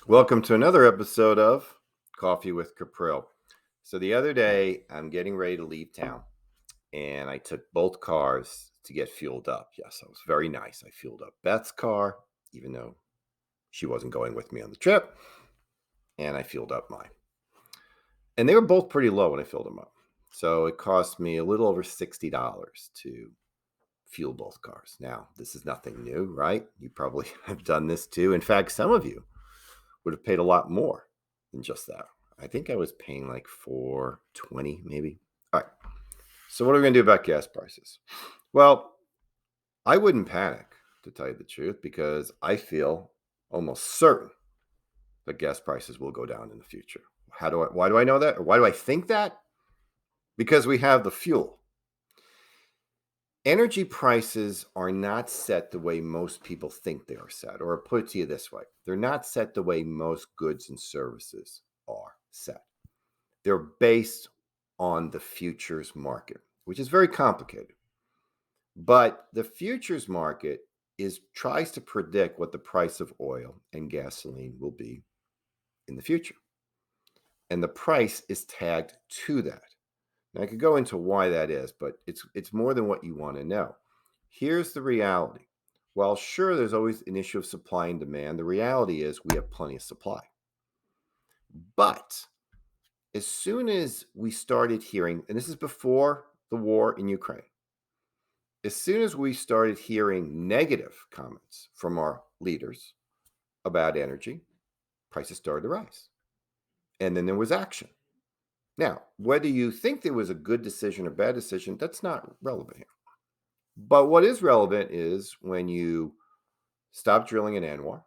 Welcome to another episode of Coffee with Capril. So the other day, I'm getting ready to leave town, and I took both cars to get fueled up. Yes, it was very nice. I fueled up Beth's car, even though she wasn't going with me on the trip, and I fueled up mine. And they were both pretty low when I filled them up. So it cost me a little over $60 to fuel both cars. Now, this is nothing new, right? You probably have done this too. In fact, some of you would have paid a lot more than just that. I think I was paying like $4.20 maybe. All right. So what are we going to do about gas prices? Well, I wouldn't panic, to tell you the truth, because I feel almost certain that gas prices will go down in the future. Why do I know that? Or why do I think that? Because we have the fuel. Energy prices are not set the way most people think they are set, or put it to you this way, they're not set the way most goods and services are set. They're based on the futures market, which is very complicated. But the futures market tries to predict what the price of oil and gasoline will be in the future. And the price is tagged to that. Now, I could go into why that is, but it's more than what you want to know. Here's the reality. While sure, there's always an issue of supply and demand, the reality is we have plenty of supply. But as soon as we started hearing, and this is before the war in Ukraine, as soon as we started hearing negative comments from our leaders about energy, prices started to rise. And then there was action. Now, whether you think there was a good decision or bad decision, that's not relevant here. But what is relevant is when you stop drilling in Anwar,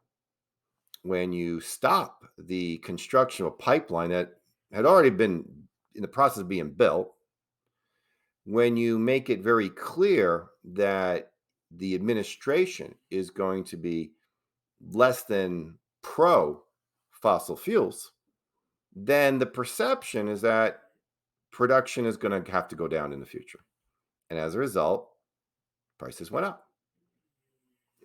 when you stop the construction of a pipeline that had already been in the process of being built, when you make it very clear that the administration is going to be less than pro fossil fuels, then the perception is that production is going to have to go down in the future. And as a result, prices went up.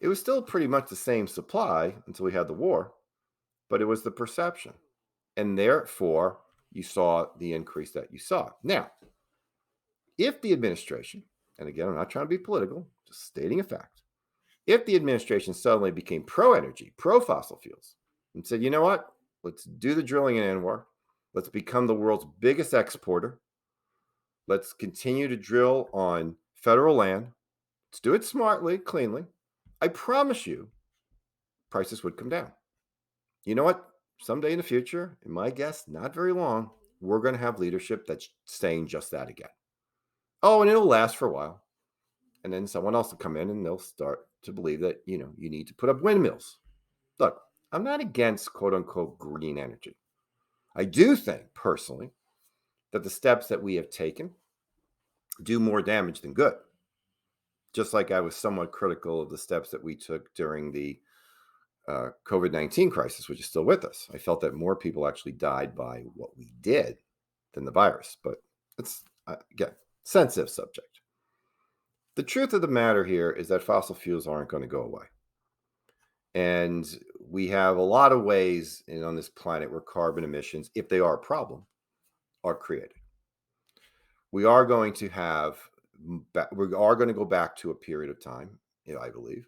It was still pretty much the same supply until we had the war, but it was the perception. And therefore, you saw the increase that you saw. Now, if the administration, and again, I'm not trying to be political, just stating a fact, if the administration suddenly became pro energy, pro fossil fuels, and said, you know what, let's do the drilling in Anwar, let's become the world's biggest exporter, let's continue to drill on federal land, let's do it smartly, cleanly, I promise you, prices would come down. You know what? Someday in the future, in my guess, not very long, we're going to have leadership that's saying just that again. Oh, and it'll last for a while. And then someone else will come in and they'll start to believe that, you need to put up windmills. Look, I'm not against quote unquote green energy. I do think personally that the steps that we have taken do more damage than good. Just like I was somewhat critical of the steps that we took during the COVID-19 crisis, which is still with us. I felt that more people actually died by what we did than the virus. But it's, again, sensitive subject. The truth of the matter here is that fossil fuels aren't going to go away. And we have a lot of ways on this planet where carbon emissions, if they are a problem, are created. We are going to go back to a period of time, I believe,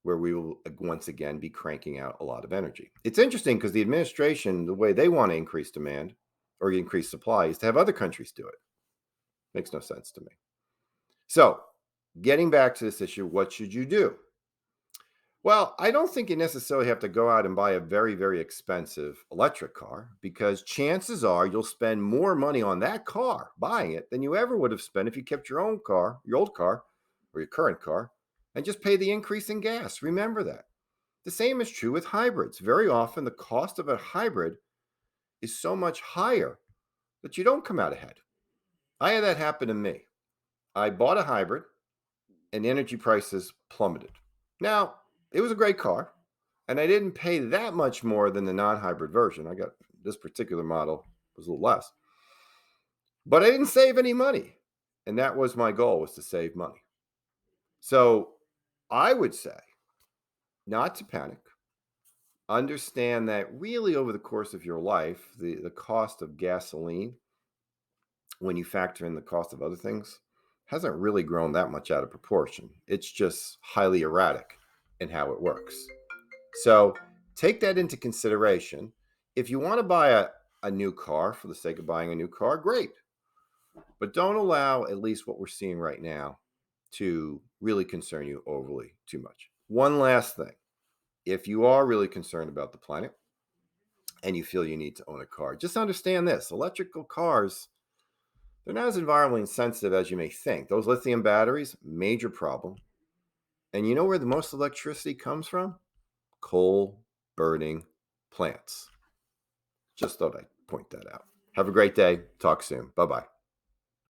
where we will once again be cranking out a lot of energy. It's interesting because the administration, the way they want to increase demand or increase supply is to have other countries do it. Makes no sense to me. So, getting back to this issue, what should you do? Well, I don't think you necessarily have to go out and buy a very, very expensive electric car because chances are you'll spend more money on that car buying it than you ever would have spent if you kept your old car, or your current car, and just pay the increase in gas. Remember that. The same is true with hybrids. Very often, the cost of a hybrid is so much higher that you don't come out ahead. I had that happen to me. I bought a hybrid and energy prices plummeted. Now, it was a great car, and I didn't pay that much more than the non-hybrid version. I got this particular model was a little less. But I didn't save any money, and that was my goal, was to save money. So, I would say not to panic. understand that really over the course of your life, the cost of gasoline, when you factor in the cost of other things, hasn't really grown that much out of proportion. It's just highly erratic in how it works. So take that into consideration. If you want to buy a new car for the sake of buying a new car, great. But don't allow at least what we're seeing right now to really concern you overly too much. One last thing. If you are really concerned about the planet and you feel you need to own a car, just understand this. Electrical cars, they're not as environmentally sensitive as you may think. Those lithium batteries, major problem. And you know where the most electricity comes from? Coal burning plants. Just thought I'd point that out. Have a great day. Talk soon. Bye bye.